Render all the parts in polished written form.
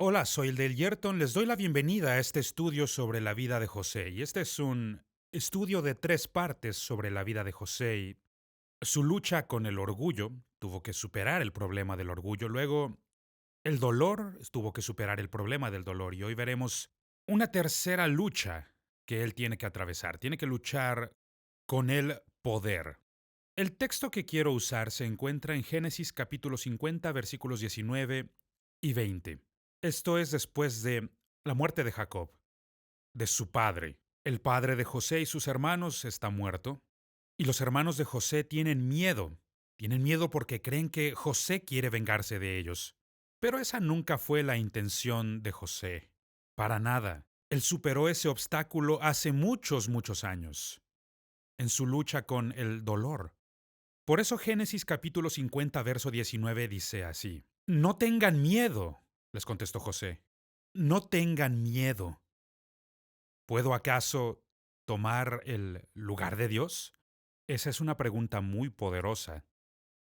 Hola, soy el del Yerton. Les doy la bienvenida a este estudio sobre la vida de José. Y este es un estudio de tres partes sobre la vida de José y su lucha con el orgullo. Tuvo que superar el problema del orgullo. Luego, el dolor. Tuvo que superar el problema del dolor. Y hoy veremos una tercera lucha que él tiene que atravesar. Tiene que luchar con el poder. El texto que quiero usar se encuentra en Génesis capítulo 50, versículos 19 y 20. Esto es después de la muerte de Jacob, de su padre. El padre de José y sus hermanos está muerto, y los hermanos de José tienen miedo. Tienen miedo porque creen que José quiere vengarse de ellos. Pero esa nunca fue la intención de José. Para nada. Él superó ese obstáculo hace muchos, muchos años, en su lucha con el dolor. Por eso Génesis capítulo 50, verso 19 dice así: No tengan miedo, les contestó José. No tengan miedo. ¿Puedo acaso tomar el lugar de Dios? Esa es una pregunta muy poderosa.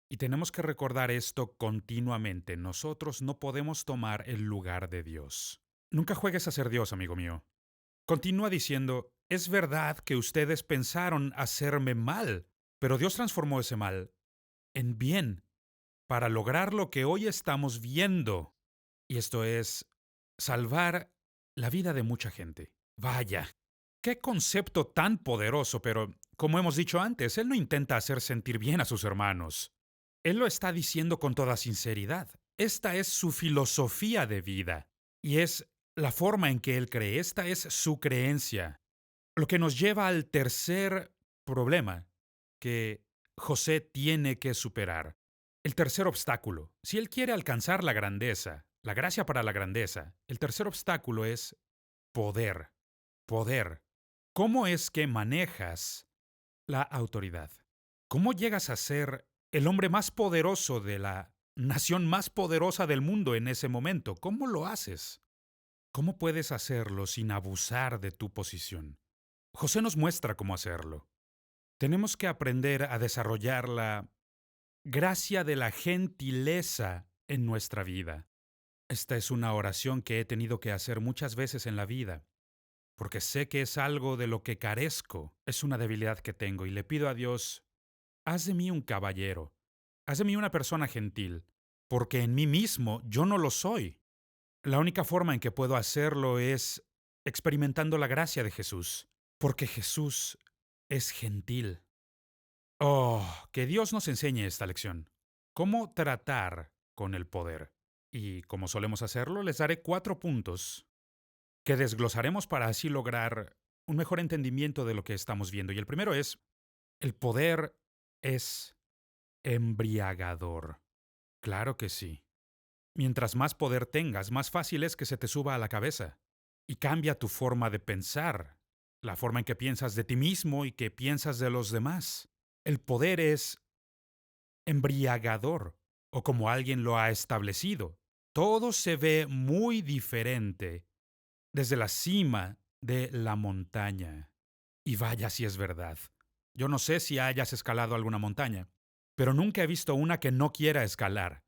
Y tenemos que recordar esto continuamente. Nosotros no podemos tomar el lugar de Dios. Nunca juegues a ser Dios, amigo mío. Continúa diciendo: Es verdad que ustedes pensaron hacerme mal, pero Dios transformó ese mal en bien para lograr lo que hoy estamos viendo. Y esto es salvar la vida de mucha gente. Vaya, qué concepto tan poderoso, pero como hemos dicho antes, él no intenta hacer sentir bien a sus hermanos. Él lo está diciendo con toda sinceridad. Esta es su filosofía de vida y es la forma en que él cree. Esta es su creencia. Lo que nos lleva al tercer problema que José tiene que superar. El tercer obstáculo. Si él quiere alcanzar la grandeza, la gracia para la grandeza, el tercer obstáculo es poder. Poder. ¿Cómo es que manejas la autoridad? ¿Cómo llegas a ser el hombre más poderoso de la nación más poderosa del mundo en ese momento? ¿Cómo lo haces? ¿Cómo puedes hacerlo sin abusar de tu posición? José nos muestra cómo hacerlo. Tenemos que aprender a desarrollar la gracia de la gentileza en nuestra vida. Esta es una oración que he tenido que hacer muchas veces en la vida, porque sé que es algo de lo que carezco, es una debilidad que tengo y le pido a Dios: haz de mí un caballero, haz de mí una persona gentil, porque en mí mismo yo no lo soy. La única forma en que puedo hacerlo es experimentando la gracia de Jesús, porque Jesús es gentil. Oh, que Dios nos enseñe esta lección. ¿Cómo tratar con el poder? Y como solemos hacerlo, les daré 4 puntos que desglosaremos para así lograr un mejor entendimiento de lo que estamos viendo. Y el primero es: el poder es embriagador. Claro que sí. Mientras más poder tengas, más fácil es que se te suba a la cabeza y cambia tu forma de pensar, la forma en que piensas de ti mismo y que piensas de los demás. El poder es embriagador, o como alguien lo ha establecido, todo se ve muy diferente desde la cima de la montaña. Y vaya si es verdad. Yo no sé si hayas escalado alguna montaña, pero nunca he visto una que no quiera escalar.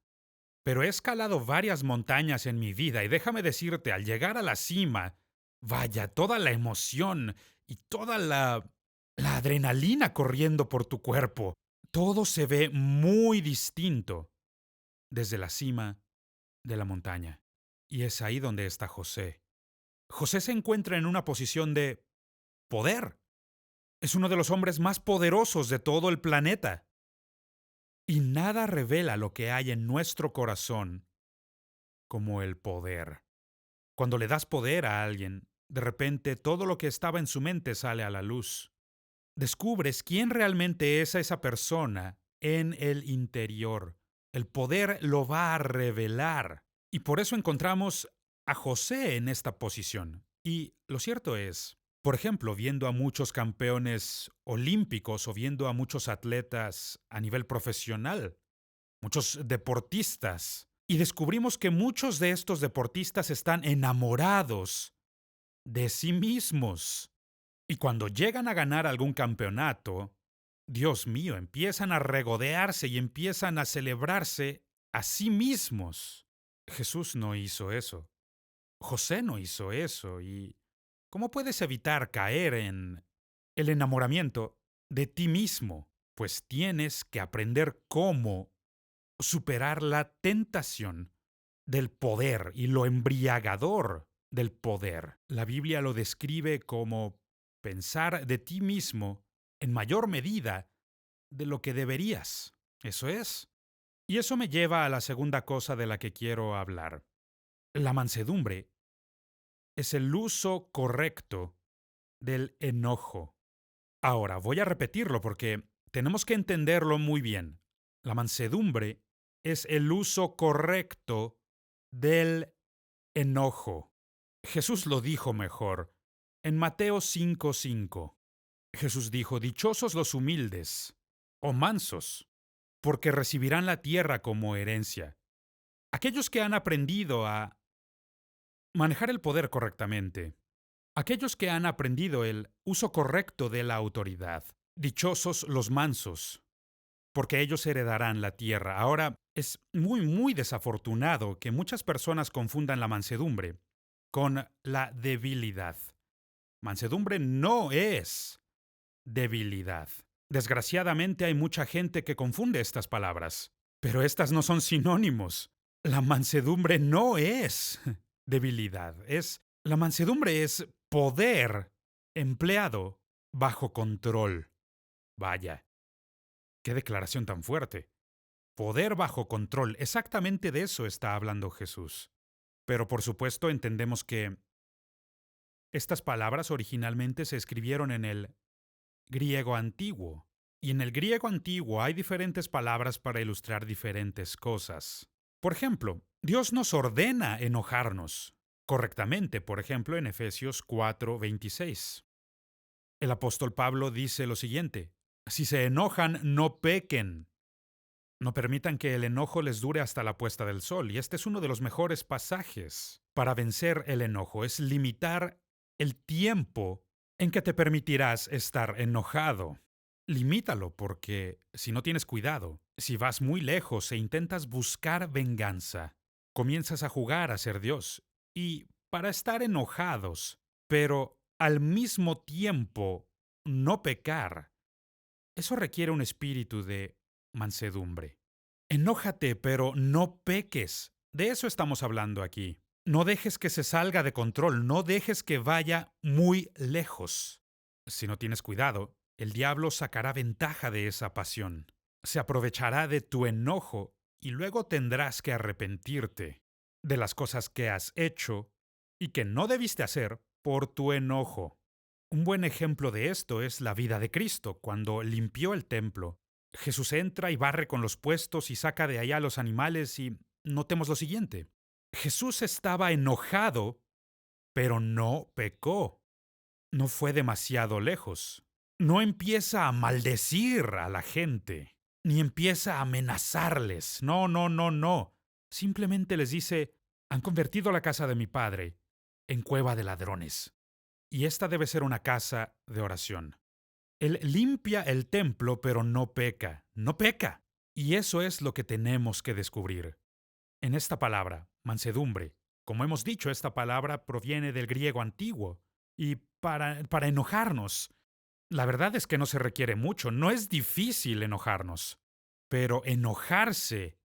Pero he escalado varias montañas en mi vida y déjame decirte, al llegar a la cima, vaya, toda la emoción y toda la adrenalina corriendo por tu cuerpo, todo se ve muy distinto desde la cima de la montaña. Y es ahí donde está José. José se encuentra en una posición de poder. Es uno de los hombres más poderosos de todo el planeta. Y nada revela lo que hay en nuestro corazón como el poder. Cuando le das poder a alguien, de repente todo lo que estaba en su mente sale a la luz. Descubres quién realmente es esa persona en el interior. El poder lo va a revelar. Y por eso encontramos a José en esta posición. Y lo cierto es, por ejemplo, viendo a muchos campeones olímpicos o viendo a muchos atletas a nivel profesional, muchos deportistas, y descubrimos que muchos de estos deportistas están enamorados de sí mismos. Y cuando llegan a ganar algún campeonato, Dios mío, empiezan a regodearse y empiezan a celebrarse a sí mismos. Jesús no hizo eso. José no hizo eso. ¿Y cómo puedes evitar caer en el enamoramiento de ti mismo? Pues tienes que aprender cómo superar la tentación del poder y lo embriagador del poder. La Biblia lo describe como pensar de ti mismo en mayor medida de lo que deberías. Eso es. Y eso me lleva a la segunda cosa de la que quiero hablar. La mansedumbre es el uso correcto del enojo. Ahora, voy a repetirlo porque tenemos que entenderlo muy bien. La mansedumbre es el uso correcto del enojo. Jesús lo dijo mejor. En Mateo 5:5, Jesús dijo, dichosos los humildes o mansos, porque recibirán la tierra como herencia. Aquellos que han aprendido a manejar el poder correctamente. Aquellos que han aprendido el uso correcto de la autoridad. Dichosos los mansos, porque ellos heredarán la tierra. Ahora, es muy desafortunado que muchas personas confundan la mansedumbre con la debilidad. Mansedumbre no es debilidad. Desgraciadamente hay mucha gente que confunde estas palabras, pero estas no son sinónimos. La mansedumbre no es debilidad, la mansedumbre es poder empleado bajo control. Vaya, qué declaración tan fuerte. Poder bajo control, exactamente de eso está hablando Jesús. Pero por supuesto entendemos que estas palabras originalmente se escribieron en el griego antiguo. Y en el griego antiguo hay diferentes palabras para ilustrar diferentes cosas. Por ejemplo, Dios nos ordena enojarnos correctamente, por ejemplo, en Efesios 4:26. El apóstol Pablo dice lo siguiente: si se enojan, no pequen. No permitan que el enojo les dure hasta la puesta del sol. Y este es uno de los mejores pasajes para vencer el enojo. Es limitar el tiempo en que te permitirás estar enojado. Limítalo porque si no tienes cuidado, si vas muy lejos e intentas buscar venganza, comienzas a jugar a ser Dios. Y para estar enojados, pero al mismo tiempo no pecar, eso requiere un espíritu de mansedumbre. Enójate, pero no peques. De eso estamos hablando aquí. No dejes que se salga de control, no dejes que vaya muy lejos. Si no tienes cuidado, el diablo sacará ventaja de esa pasión. Se aprovechará de tu enojo y luego tendrás que arrepentirte de las cosas que has hecho y que no debiste hacer por tu enojo. Un buen ejemplo de esto es la vida de Cristo, cuando limpió el templo. Jesús entra y barre con los puestos y saca de allá a los animales y notemos lo siguiente. Jesús estaba enojado, pero no pecó. No fue demasiado lejos. No empieza a maldecir a la gente, ni empieza a amenazarles. No. Simplemente les dice, han convertido la casa de mi padre en cueva de ladrones. Y esta debe ser una casa de oración. Él limpia el templo, pero no peca. No peca. Y eso es lo que tenemos que descubrir. En esta palabra, mansedumbre, como hemos dicho, esta palabra proviene del griego antiguo. Y para enojarnos, la verdad es que no se requiere mucho, no es difícil enojarnos. Pero enojarse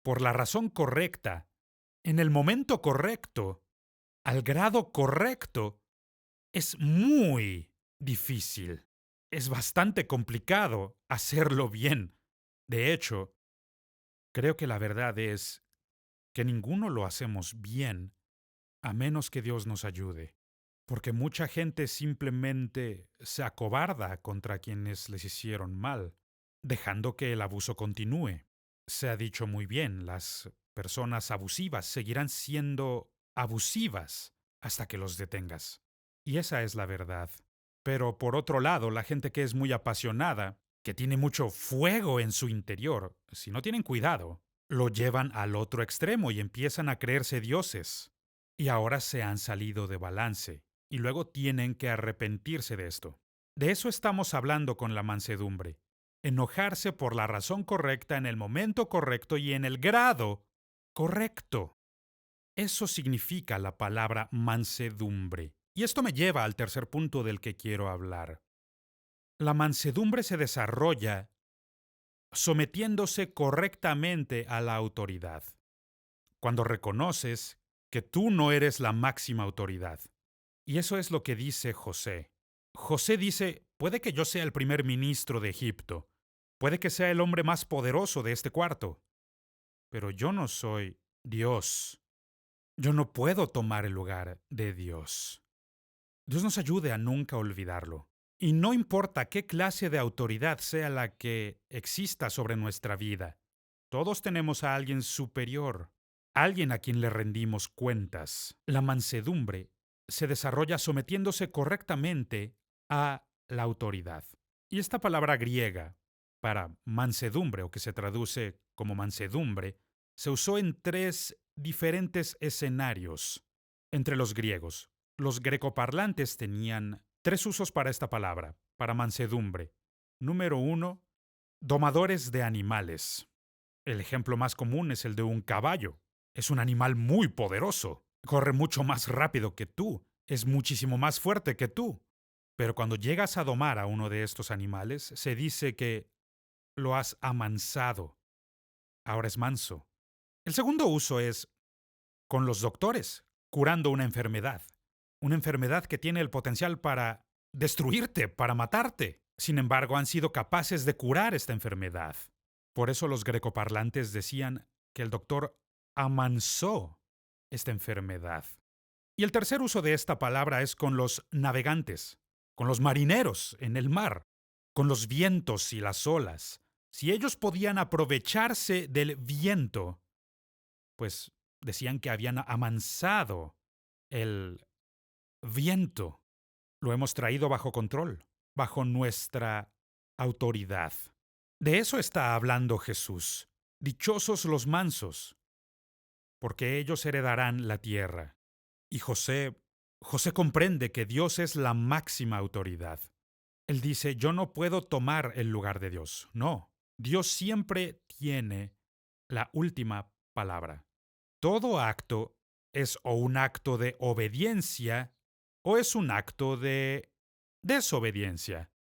por la razón correcta, en el momento correcto, al grado correcto, es muy difícil. Es bastante complicado hacerlo bien. De hecho, creo que la verdad es que ninguno lo hacemos bien a menos que Dios nos ayude. Porque mucha gente simplemente se acobarda contra quienes les hicieron mal, dejando que el abuso continúe. Se ha dicho muy bien, las personas abusivas seguirán siendo abusivas hasta que los detengas. Y esa es la verdad. Pero por otro lado, la gente que es muy apasionada, que tiene mucho fuego en su interior, si no tienen cuidado, lo llevan al otro extremo y empiezan a creerse dioses. Y ahora se han salido de balance, y luego tienen que arrepentirse de esto. De eso estamos hablando con la mansedumbre. Enojarse por la razón correcta en el momento correcto y en el grado correcto. Eso significa la palabra mansedumbre. Y esto me lleva al tercer punto del que quiero hablar. La mansedumbre se desarrolla sometiéndose correctamente a la autoridad. Cuando reconoces que tú no eres la máxima autoridad. Y eso es lo que dice José. José dice, puede que yo sea el primer ministro de Egipto, puede que sea el hombre más poderoso de este cuarto, pero yo no soy Dios. Yo no puedo tomar el lugar de Dios. Dios nos ayude a nunca olvidarlo. Y no importa qué clase de autoridad sea la que exista sobre nuestra vida, todos tenemos a alguien superior, alguien a quien le rendimos cuentas. La mansedumbre se desarrolla sometiéndose correctamente a la autoridad. Y esta palabra griega para mansedumbre, o que se traduce como mansedumbre, se usó en tres diferentes escenarios entre los griegos. Los grecoparlantes tenían tres usos para esta palabra, para mansedumbre. Número uno, domadores de animales. El ejemplo más común es el de un caballo. Es un animal muy poderoso. Corre mucho más rápido que tú. Es muchísimo más fuerte que tú. Pero cuando llegas a domar a uno de estos animales, se dice que lo has amansado. Ahora es manso. El segundo uso es con los doctores, curando una enfermedad. Una enfermedad que tiene el potencial para destruirte, para matarte. Sin embargo, han sido capaces de curar esta enfermedad. Por eso los grecoparlantes decían que el doctor amansó esta enfermedad. Y el tercer uso de esta palabra es con los navegantes, con los marineros en el mar, con los vientos y las olas. Si ellos podían aprovecharse del viento, pues decían que habían amansado el viento. Lo hemos traído bajo control, bajo nuestra autoridad. De eso está hablando Jesús. Dichosos los mansos, porque ellos heredarán la tierra. Y José comprende que Dios es la máxima autoridad. Él dice, yo no puedo tomar el lugar de Dios. No, Dios siempre tiene la última palabra. Todo acto es o un acto de obediencia o es un acto de desobediencia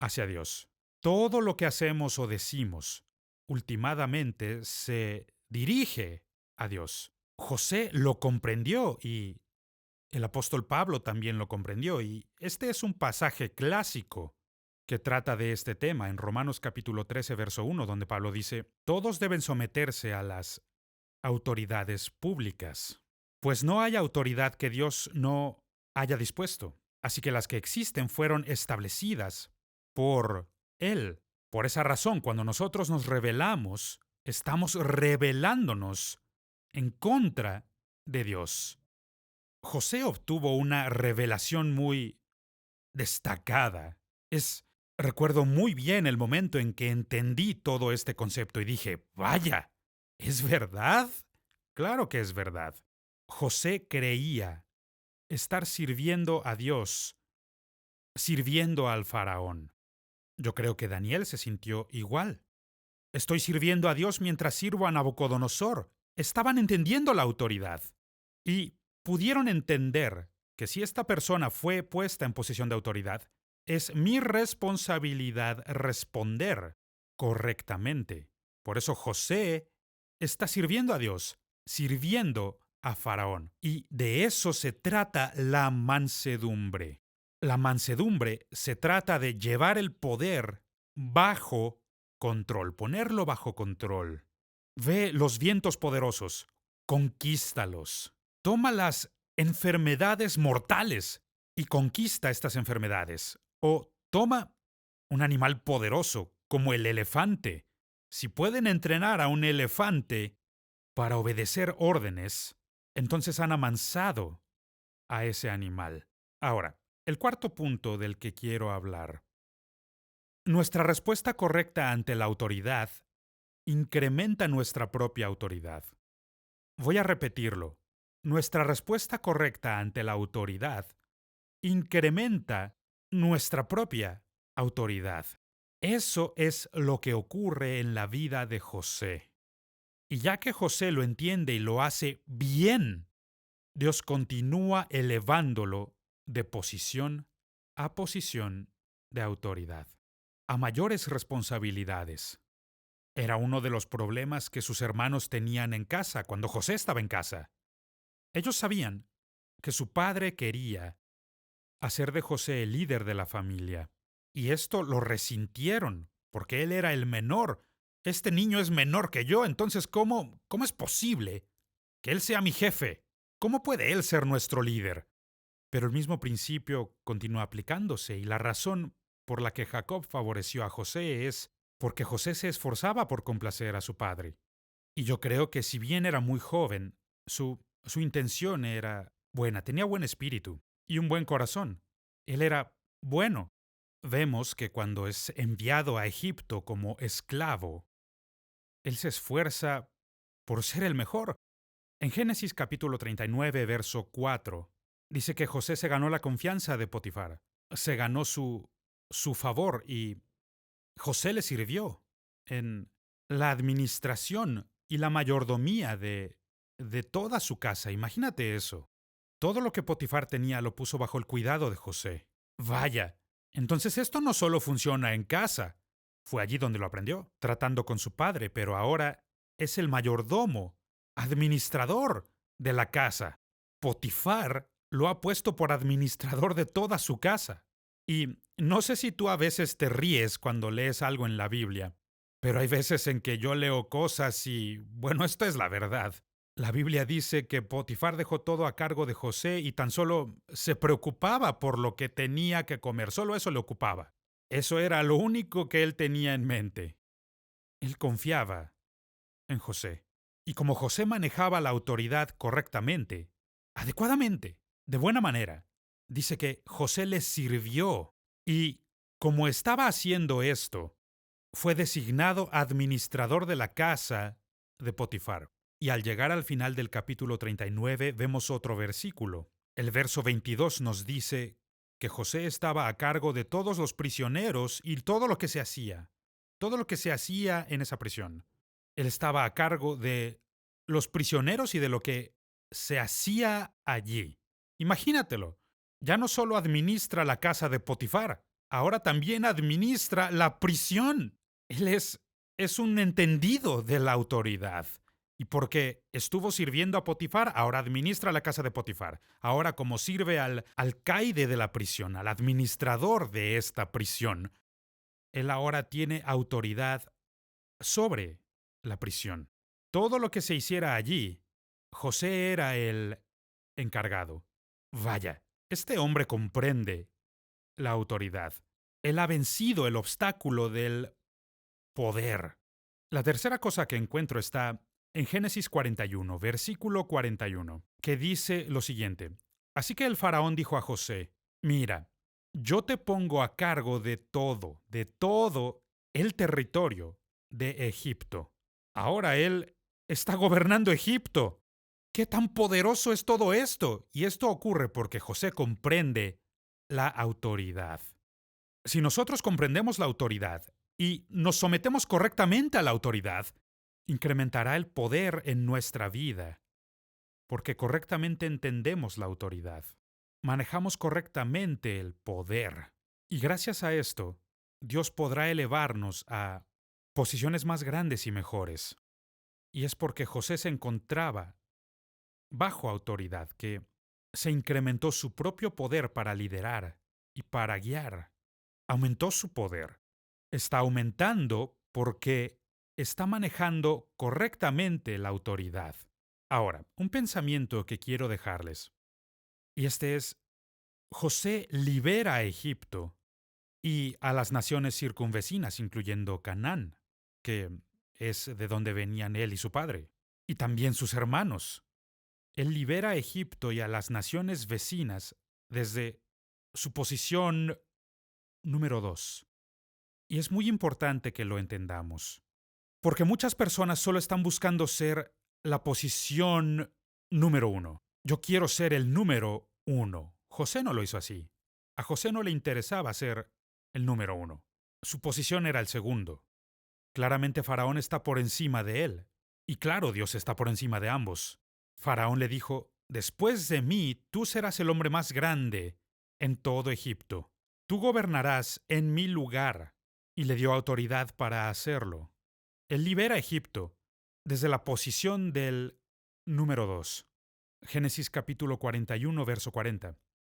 hacia Dios. Todo lo que hacemos o decimos últimamente se dirige a Dios. José lo comprendió y el apóstol Pablo también lo comprendió, y este es un pasaje clásico que trata de este tema en Romanos capítulo 13, verso 1, donde Pablo dice, todos deben someterse a las autoridades públicas, pues no hay autoridad que Dios no haya dispuesto, así que las que existen fueron establecidas por Él. Por esa razón, cuando nosotros nos rebelamos, estamos rebelándonos en contra de Dios. José obtuvo una revelación muy destacada. Recuerdo muy bien el momento en que entendí todo este concepto y dije, vaya, ¿es verdad? Claro que es verdad. José creía estar sirviendo a Dios, sirviendo al faraón. Yo creo que Daniel se sintió igual. Estoy sirviendo a Dios mientras sirvo a Nabucodonosor. Estaban entendiendo la autoridad. Y pudieron entender que si esta persona fue puesta en posición de autoridad, es mi responsabilidad responder correctamente. Por eso José está sirviendo a Dios, sirviendo a Faraón. Y de eso se trata la mansedumbre. La mansedumbre se trata de llevar el poder bajo control, ponerlo bajo control. Ve los vientos poderosos, conquístalos. Toma las enfermedades mortales y conquista estas enfermedades. O toma un animal poderoso como el elefante. Si pueden entrenar a un elefante para obedecer órdenes, entonces han amansado a ese animal. Ahora, el cuarto punto del que quiero hablar. Nuestra respuesta correcta ante la autoridad incrementa nuestra propia autoridad. Voy a repetirlo. Nuestra respuesta correcta ante la autoridad incrementa nuestra propia autoridad. Eso es lo que ocurre en la vida de José. Y ya que José lo entiende y lo hace bien, Dios continúa elevándolo de posición a posición de autoridad, a mayores responsabilidades. Era uno de los problemas que sus hermanos tenían en casa cuando José estaba en casa. Ellos sabían que su padre quería hacer de José el líder de la familia, y esto lo resintieron, porque él era el menor. Este niño es menor que yo, entonces ¿cómo es posible que él sea mi jefe? ¿Cómo puede él ser nuestro líder? Pero el mismo principio continúa aplicándose, y la razón por la que Jacob favoreció a José es porque José se esforzaba por complacer a su padre. Y yo creo que si bien era muy joven, su intención era buena, tenía buen espíritu y un buen corazón. Él era bueno. Vemos que cuando es enviado a Egipto como esclavo, él se esfuerza por ser el mejor. En Génesis capítulo 39, verso 4, dice que José se ganó la confianza de Potifar, se ganó su favor, y José le sirvió en la administración y la mayordomía de toda su casa. Imagínate eso. Todo lo que Potifar tenía lo puso bajo el cuidado de José. Vaya, entonces esto no solo funciona en casa. Fue allí donde lo aprendió, tratando con su padre, pero ahora es el mayordomo, administrador de la casa. Potifar lo ha puesto por administrador de toda su casa. Y no sé si tú a veces te ríes cuando lees algo en la Biblia, pero hay veces en que yo leo cosas y, bueno, esto es la verdad. La Biblia dice que Potifar dejó todo a cargo de José y tan solo se preocupaba por lo que tenía que comer, solo eso le ocupaba. Eso era lo único que él tenía en mente. Él confiaba en José. Y como José manejaba la autoridad correctamente, adecuadamente, de buena manera, dice que José le sirvió. Y como estaba haciendo esto, fue designado administrador de la casa de Potifar. Y al llegar al final del capítulo 39 vemos otro versículo. El verso 22 nos dice que José estaba a cargo de todos los prisioneros y todo lo que se hacía. Todo lo que se hacía en esa prisión. Él estaba a cargo de los prisioneros y de lo que se hacía allí. Imagínatelo. Ya no solo administra la casa de Potifar, ahora también administra la prisión. Él es un entendido de la autoridad. Y porque estuvo sirviendo a Potifar, ahora administra la casa de Potifar. Ahora, como sirve al alcaide de la prisión, al administrador de esta prisión, él ahora tiene autoridad sobre la prisión. Todo lo que se hiciera allí, José era el encargado. Vaya, este hombre comprende la autoridad. Él ha vencido el obstáculo del poder. La tercera cosa que encuentro está en Génesis 41, versículo 41, que dice lo siguiente. Así que el faraón dijo a José, mira, yo te pongo a cargo de todo el territorio de Egipto. Ahora él está gobernando Egipto. ¿Qué tan poderoso es todo esto? Y esto ocurre porque José comprende la autoridad. Si nosotros comprendemos la autoridad y nos sometemos correctamente a la autoridad, incrementará el poder en nuestra vida, porque correctamente entendemos la autoridad. Manejamos correctamente el poder. Y gracias a esto, Dios podrá elevarnos a posiciones más grandes y mejores. Y es porque José se encontraba bajo autoridad que se incrementó su propio poder para liderar y para guiar. Aumentó su poder. Está aumentando porque está manejando correctamente la autoridad. Ahora, un pensamiento que quiero dejarles, y este es, José libera a Egipto y a las naciones circunvecinas, incluyendo Canaán, que es de donde venían él y su padre, y también sus hermanos. Él libera a Egipto y a las naciones vecinas desde su posición número 2. Y es muy importante que lo entendamos, porque muchas personas solo están buscando ser la posición número 1. Yo quiero ser el número 1. José no lo hizo así. A José no le interesaba ser el número 1. Su posición era el segundo. Claramente Faraón está por encima de él. Y claro, Dios está por encima de ambos. Faraón le dijo, después de mí, tú serás el hombre más grande en todo Egipto. Tú gobernarás en mi lugar. Y le dio autoridad para hacerlo. Él libera a Egipto desde la posición del número 2. Génesis capítulo 41, verso 40.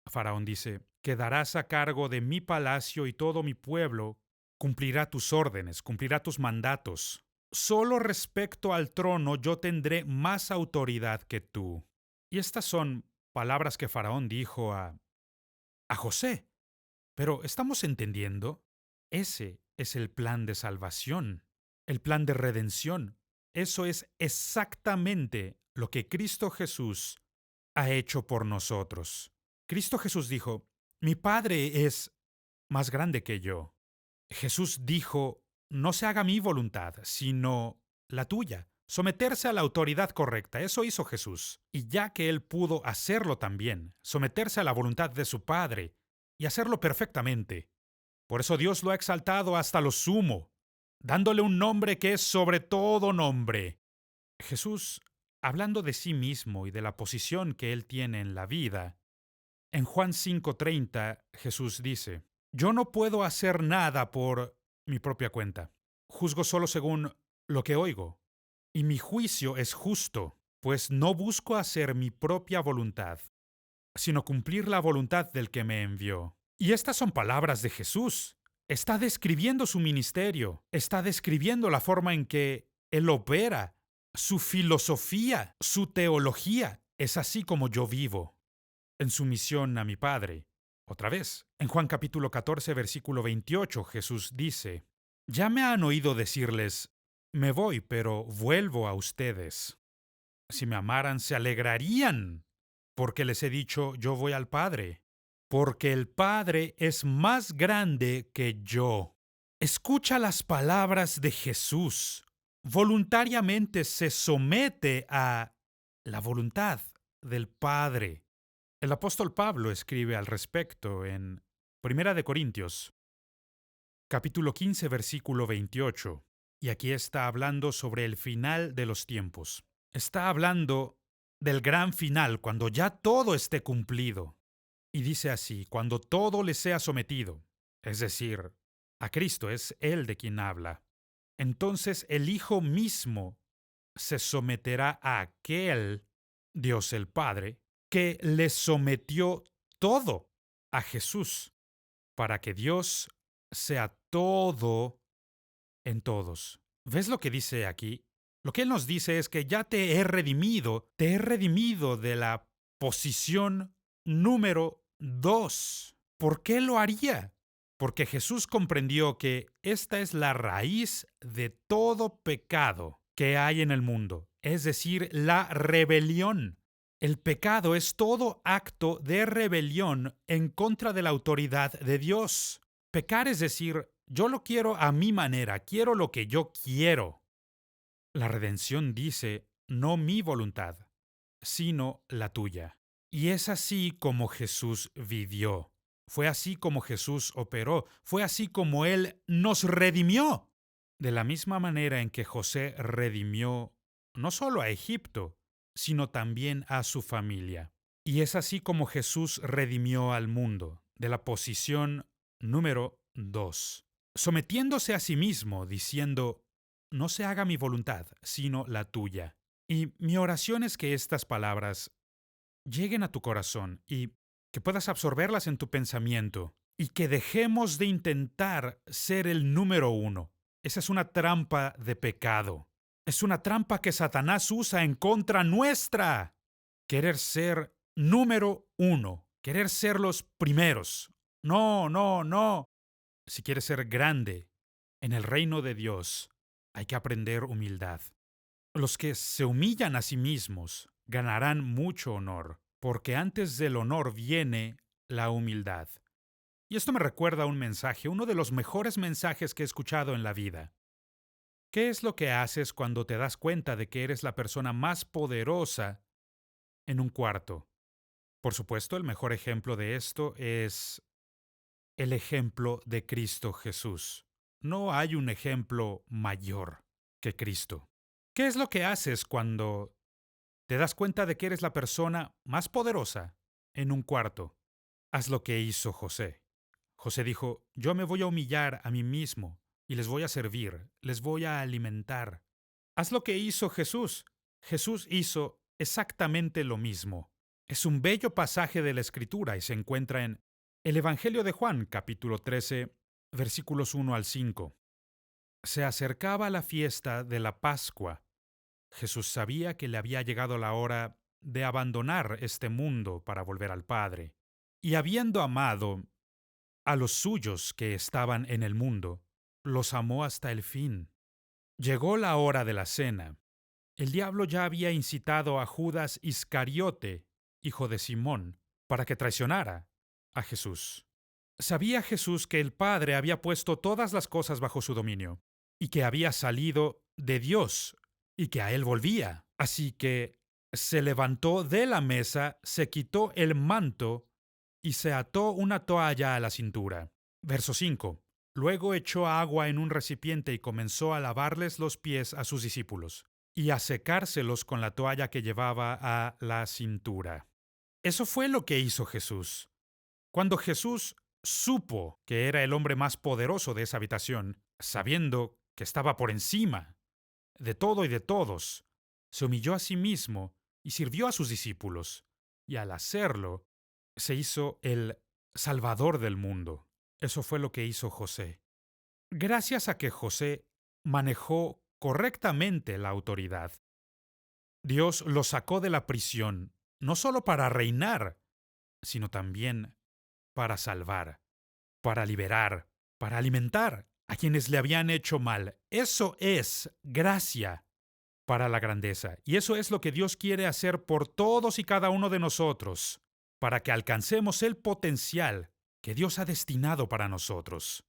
Faraón dice, quedarás a cargo de mi palacio y todo mi pueblo cumplirá tus órdenes, cumplirá tus mandatos. Solo respecto al trono yo tendré más autoridad que tú. Y estas son palabras que Faraón dijo a José. Pero ¿estamos entendiendo? Ese es el plan de salvación, el plan de redención. Eso es exactamente lo que Cristo Jesús ha hecho por nosotros. Cristo Jesús dijo, mi Padre es más grande que yo. Jesús dijo, no se haga mi voluntad, sino la tuya. Someterse a la autoridad correcta, eso hizo Jesús. Y ya que él pudo hacerlo también, someterse a la voluntad de su Padre y hacerlo perfectamente. Por eso Dios lo ha exaltado hasta lo sumo, dándole un nombre que es sobre todo nombre. Jesús, hablando de sí mismo y de la posición que él tiene en la vida, en Juan 5:30 Jesús dice, yo no puedo hacer nada por mi propia cuenta. Juzgo solo según lo que oigo. Y mi juicio es justo, pues no busco hacer mi propia voluntad, sino cumplir la voluntad del que me envió. Y estas son palabras de Jesús. Está describiendo su ministerio, está describiendo la forma en que él opera, su filosofía, su teología. Es así como yo vivo, en sumisión a mi Padre. Otra vez, en Juan capítulo 14, versículo 28, Jesús dice, ya me han oído decirles, me voy, pero vuelvo a ustedes. Si me amaran, se alegrarían, porque les he dicho, yo voy al Padre, porque el Padre es más grande que yo. Escucha las palabras de Jesús. Voluntariamente se somete a la voluntad del Padre. El apóstol Pablo escribe al respecto en Primera de Corintios, capítulo 15, versículo 28. Y aquí está hablando sobre el final de los tiempos. Está hablando del gran final, cuando ya todo esté cumplido. Y dice así, cuando todo le sea sometido, es decir, a Cristo, es Él de quien habla. Entonces el Hijo mismo se someterá a aquel, Dios el Padre, que le sometió todo a Jesús, para que Dios sea todo en todos. ¿Ves lo que dice aquí? Lo que Él nos dice es que ya te he redimido de la posición número 2. ¿Por qué lo haría? Porque Jesús comprendió que esta es la raíz de todo pecado que hay en el mundo, es decir, la rebelión. El pecado es todo acto de rebelión en contra de la autoridad de Dios. Pecar es decir, yo lo quiero a mi manera, quiero lo que yo quiero. La redención dice, no mi voluntad, sino la tuya. Y es así como Jesús vivió. Fue así como Jesús operó. Fue así como Él nos redimió. De la misma manera en que José redimió no solo a Egipto, sino también a su familia. Y es así como Jesús redimió al mundo, de la posición número 2, sometiéndose a sí mismo, diciendo, no se haga mi voluntad, sino la tuya. Y mi oración es que estas palabras lleguen a tu corazón y que puedas absorberlas en tu pensamiento y que dejemos de intentar ser el número 1. Esa es una trampa de pecado. Es una trampa que Satanás usa en contra nuestra. Querer ser número 1, querer ser los primeros. No, no, no. Si quieres ser grande en el reino de Dios, hay que aprender humildad. Los que se humillan a sí mismos ganarán mucho honor, porque antes del honor viene la humildad. Y esto me recuerda a un mensaje, uno de los mejores mensajes que he escuchado en la vida. ¿Qué es lo que haces cuando te das cuenta de que eres la persona más poderosa en un cuarto? Por supuesto, el mejor ejemplo de esto es el ejemplo de Cristo Jesús. No hay un ejemplo mayor que Cristo. ¿Qué es lo que haces cuando Te das cuenta de que eres la persona más poderosa en un cuarto. Haz lo que hizo José. José dijo, yo me voy a humillar a mí mismo y les voy a servir, les voy a alimentar. Haz lo que hizo Jesús. Jesús hizo exactamente lo mismo. Es un bello pasaje de la Escritura y se encuentra en el Evangelio de Juan, capítulo 13, versículos 1 al 5. Se acercaba la fiesta de la Pascua. Jesús sabía que le había llegado la hora de abandonar este mundo para volver al Padre. Y habiendo amado a los suyos que estaban en el mundo, los amó hasta el fin. Llegó la hora de la cena. El diablo ya había incitado a Judas Iscariote, hijo de Simón, para que traicionara a Jesús. Sabía Jesús que el Padre había puesto todas las cosas bajo su dominio, y que había salido de Dios, y que a él volvía. Así que se levantó de la mesa, se quitó el manto y se ató una toalla a la cintura. Verso 5. Luego echó agua en un recipiente y comenzó a lavarles los pies a sus discípulos y a secárselos con la toalla que llevaba a la cintura. Eso fue lo que hizo Jesús. Cuando Jesús supo que era el hombre más poderoso de esa habitación, sabiendo que estaba por encima de todo y de todos, se humilló a sí mismo y sirvió a sus discípulos. Y al hacerlo, se hizo el Salvador del mundo. Eso fue lo que hizo José. Gracias a que José manejó correctamente la autoridad, Dios lo sacó de la prisión, no solo para reinar, sino también para salvar, para liberar, para alimentar a quienes le habían hecho mal. Eso es gracia para la grandeza. Y eso es lo que Dios quiere hacer por todos y cada uno de nosotros, para que alcancemos el potencial que Dios ha destinado para nosotros.